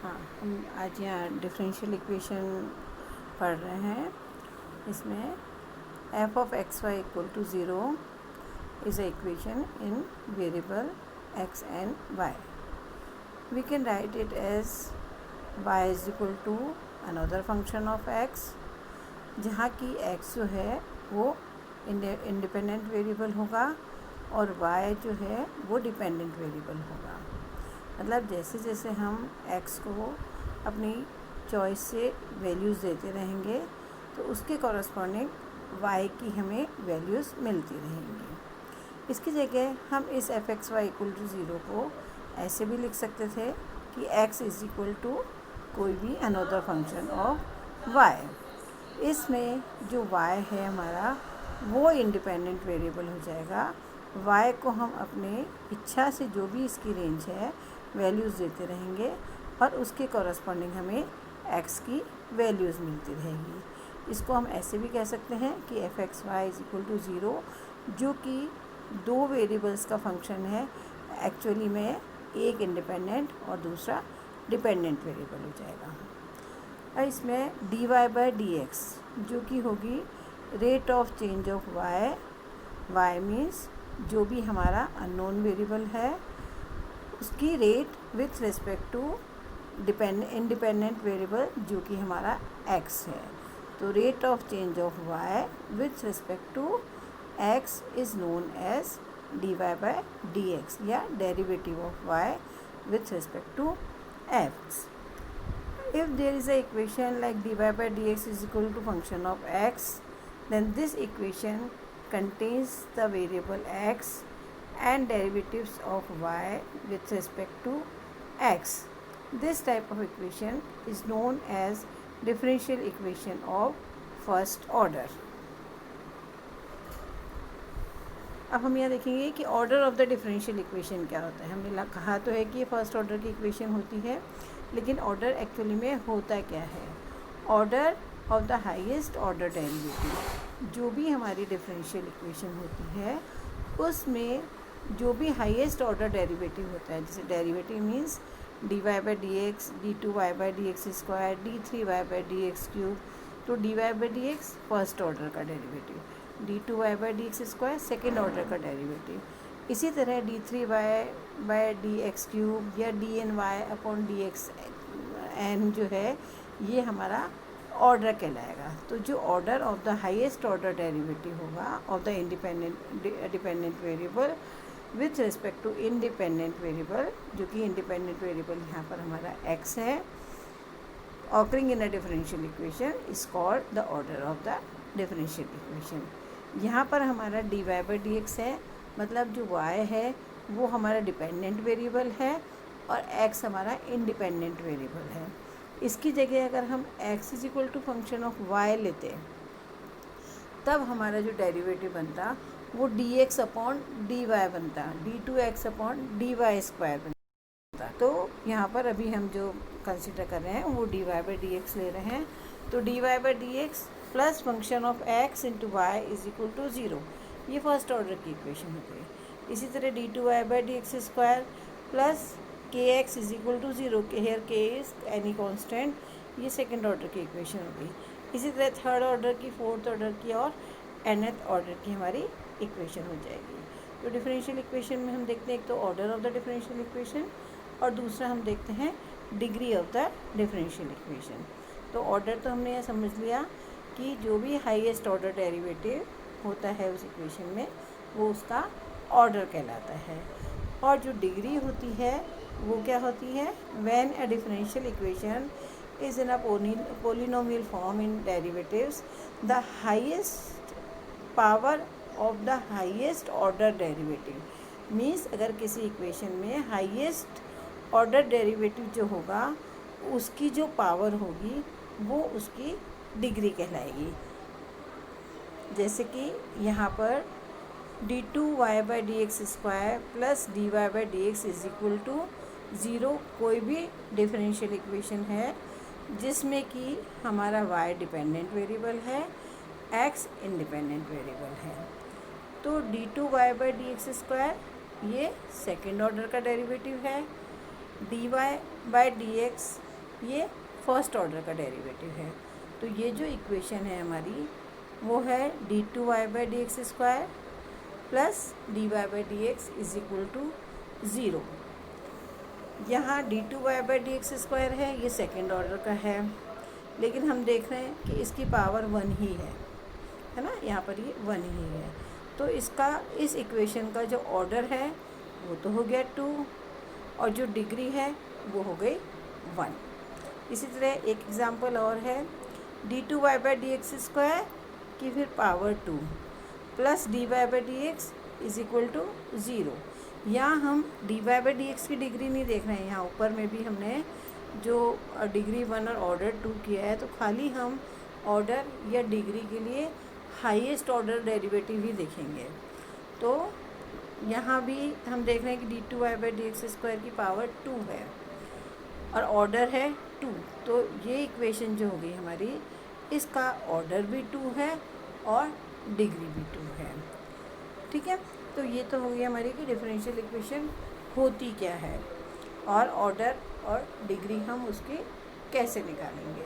हाँ, हम आज यहाँ डिफरेंशियल इक्वेशन पढ़ रहे हैं। इसमें f of x y equal to 0 is a equation in variable x and y. We can write it as y is equal to another function of x, जहाँ की x जो है वो इंडिपेंडेंट वेरिएबल होगा और y जो है वो डिपेंडेंट वेरिएबल होगा। मतलब जैसे जैसे हम x को अपनी चॉइस से वैल्यूज़ देते रहेंगे तो उसके कॉरस्पॉन्डिंग y की हमें वैल्यूज़ मिलती रहेंगी। इसकी जगह हम इस f x y equal to zero को ऐसे भी लिख सकते थे कि x इज़ इक्वल टू कोई भी अनदर फंक्शन ऑफ y। इसमें जो y है हमारा वो इंडिपेंडेंट वेरिएबल हो जाएगा। y को हम अपने इच्छा से जो भी इसकी रेंज है वैल्यूज़ देते रहेंगे और उसके कॉरस्पॉन्डिंग हमें x की वैल्यूज़ मिलती रहेगी। इसको हम ऐसे भी कह सकते हैं कि f x y is equal to zero, जो कि दो वेरिएबल्स का फंक्शन है। एक्चुअली में एक इंडिपेंडेंट और दूसरा डिपेंडेंट वेरिएबल हो जाएगा। और इसमें d y by d x जो कि होगी rate of change of y। y means जो भी हमारा अननोन वेरिएबल है उसकी rate with respect to independent variable जो कि हमारा x है। तो rate of change of y with respect to x is known as d y by d x या derivative of y with respect to x। If there is a equation like dy by dx is equal to function of x, then this equation contains the variable x and derivatives of y with respect to x. This type of equation is known as differential equation of first order. अब हम यहाँ देखेंगे कि order of the differential equation क्या होता है। हमने कहा तो है कि ये फर्स्ट ऑर्डर की इक्वेशन होती है, लेकिन ऑर्डर एक्चुअली में होता क्या है। Order of the highest order derivative, जो भी हमारी डिफरेंशियल इक्वेशन होती है उसमें जो भी हाईएस्ट ऑर्डर डेरिवेटिव होता है, जैसे derivative means d y by d x, d two y by d x square, d three y by d x cube. तो d y by d x first order का derivative, d two y by d x square second order का derivative. इसी तरह d three y by d x cube या d n y upon d x n जो है ये हमारा order कहलाएगा। तो जो order of the highest order derivative होगा of the dependent variable with respect to independent variable, जो कि इंडिपेंडेंट वेरिएबल यहाँ पर हमारा x है, occurring in a differential equation is called the order of the differential equation. यहाँ पर हमारा d y by d x है, मतलब जो y है वो हमारा डिपेंडेंट वेरिएबल है और x हमारा इंडिपेंडेंट वेरिएबल है। इसकी जगह अगर हम x is equal to function of y लेते तब हमारा जो डेरिवेटिव बनता वो d x upon d y बनता, d two x upon d y square बनता। तो यहाँ पर अभी हम जो कंसिडर कर रहे हैं वो d y by d x ले रहे हैं। तो d y by d x plus function of x into y is equal to zero, ये फर्स्ट ऑर्डर की इक्वेशन हो गई। इसी तरह d two y by d x square plus k x is equal to zero, k here k is any constant, ये second order की equation हो गई। इसी तरह थर्ड ऑर्डर की, फोर्थ ऑर्डर की और nth ऑर्डर की हमारी इक्वेशन हो जाएगी। तो डिफरेंशियल इक्वेशन में हम देखते हैं एक तो order of the differential equation और दूसरा हम देखते हैं degree of the differential equation. तो ऑर्डर तो हमने यह समझ लिया कि जो भी हाईएस्ट ऑर्डर डेरिवेटिव होता है उस इक्वेशन में वो उसका ऑर्डर कहलाता है। और जो डिग्री होती है वो क्या होती है, when a differential equation is in a polynomial form in derivatives the highest power of the highest order derivative. Means अगर किसी इक्वेशन में हाईएस्ट ऑर्डर डेरिवेटिव जो होगा उसकी जो पावर होगी वो उसकी डिग्री कहलाएगी। जैसे कि यहाँ पर d two y by d x square plus d y by d x is equal to zero कोई भी डिफरेंशियल इक्वेशन है जिसमें कि हमारा y डिपेंडेंट वेरिएबल है, x इंडिपेंडेंट वेरिएबल है। तो d two y by d x square ये सेकेंड ऑर्डर का डेरिवेटिव है, d y by d x ये फर्स्ट ऑर्डर का डेरिवेटिव है। तो ये जो इक्वेशन है हमारी वो है d2y/dx² plus dy/dx is equal to 0। यहाँ d2y/dx² है, ये सेकेंड ऑर्डर का है, लेकिन हम देख रहे हैं कि इसकी पावर 1 ही है ना, यहाँ पर ये 1 ही है। तो इसका इस इक्वेशन का जो ऑर्डर है वो तो हो गया 2 और जो डिग्री है वो हो गई 1। इसी तरह एक एग्जांपल और है d2y/dx² की फिर power 2 plus dy/dx is equal to 0। यहाँ हम dy/dx की डिग्री नहीं देख रहे हैं, यहाँ ऊपर में भी हमने जो डिग्री 1 और ऑर्डर 2 किया है, तो खाली हम ऑर्डर या डिग्री के लिए हाईएस्ट ऑर्डर डेरिवेटिव ही देखेंगे। तो यहाँ भी हम देख रहे हैं कि d2y/dx² की पावर 2 है और ऑर्डर है 2। तो ये इक्वेशन जो हो गई हमारी, इसका ऑर्डर भी 2 है और डिग्री भी 2 है। ठीक है, तो ये तो हो गई हमारी कि डिफरेंशियल इक्वेशन होती क्या है और ऑर्डर और डिग्री हम उसकी कैसे निकालेंगे।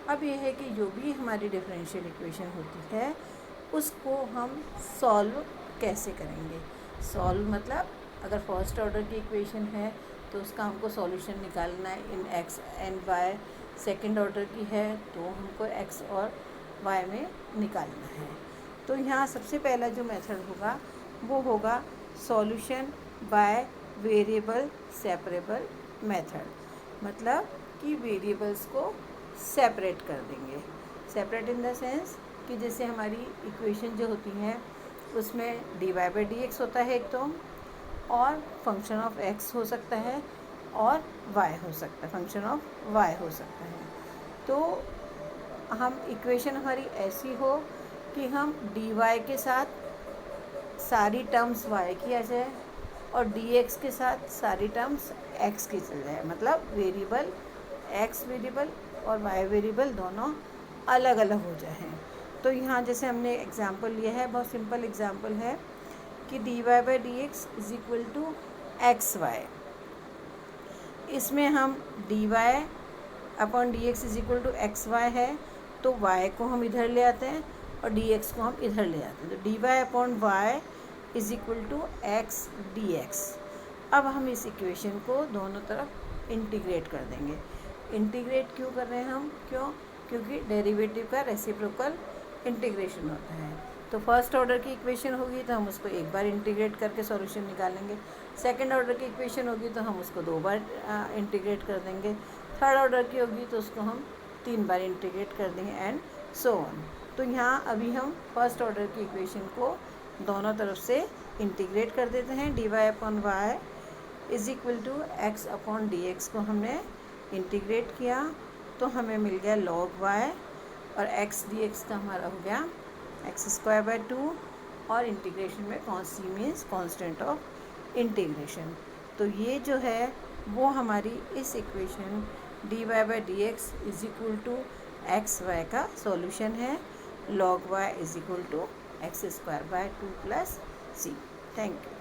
अब ये है कि जो भी हमारी डिफरेंशियल इक्वेशन होती है उसको हम सॉल्व कैसे करेंगे। सॉल्व मतलब अगर फर्स्ट ऑर्डर की इक्वेशन है तो उसका हमको सॉल्यूशन निकालना है इन x and y। Second order की है तो हमको x और y में निकालना है। तो यहाँ सबसे पहला जो मेथड होगा वो होगा solution by variable separable method. मतलब कि वेरिएबल्स को सेपरेट कर देंगे। सेपरेट इन द सेंस कि जैसे हमारी इक्वेशन जो होती है उसमें dy/dx होता है एक तो, और फंक्शन ऑफ x हो सकता है और y हो सकता है, फंक्शन ऑफ y हो सकता है। तो हम इक्वेशन हमारी ऐसी हो कि हम dy के साथ सारी टर्म्स y की आ जाए और dx के साथ सारी टर्म्स x की चल जाए। मतलब वेरिएबल x वेरिएबल और y वेरिएबल दोनों अलग अलग हो जाए। तो यहाँ जैसे हमने एग्जांपल लिया है, बहुत सिंपल एग्जांपल है कि dy/dx is equal to xy। इसमें हम dy/dx is equal to xy है तो y को हम इधर ले आते हैं और dx को हम इधर ले आते हैं। तो dy/y is equal to x dx। अब हम इस इक्वेशन को दोनों तरफ इंटीग्रेट कर देंगे। इंटीग्रेट क्यों कर रहे हैं हम? क्योंकि डेरिवेटिव का रेसिप्रोकल इंटीग्रेशन होता है। तो फर्स्ट ऑर्डर की इक्वेशन होगी तो हम उसको एक बार इंटीग्रेट करके सॉल्यूशन निकालेंगे। सेकंड ऑर्डर की इक्वेशन होगी तो हम उसको 2 बार इंटीग्रेट कर देंगे। थर्ड ऑर्डर की होगी तो उसको हम 3 बार इंटीग्रेट कर देंगे एंड सो ऑन। तो यहाँ अभी हम फर्स्ट ऑर्डर की इक्वेशन को दोनों तरफ से इंटीग्रेट कर देते हैं। dy/y is equal to x/dx को हमने इंटीग्रेट किया तो हमें मिल गया log y और x dx का हमारा हो गया x²/2 और इंटीग्रेशन में c means constant of integration. तो ये जो है वो हमारी इस equation dy/dx is equal to xy का सॉल्यूशन है। log y is equal to x² by 2 plus c। Thank you.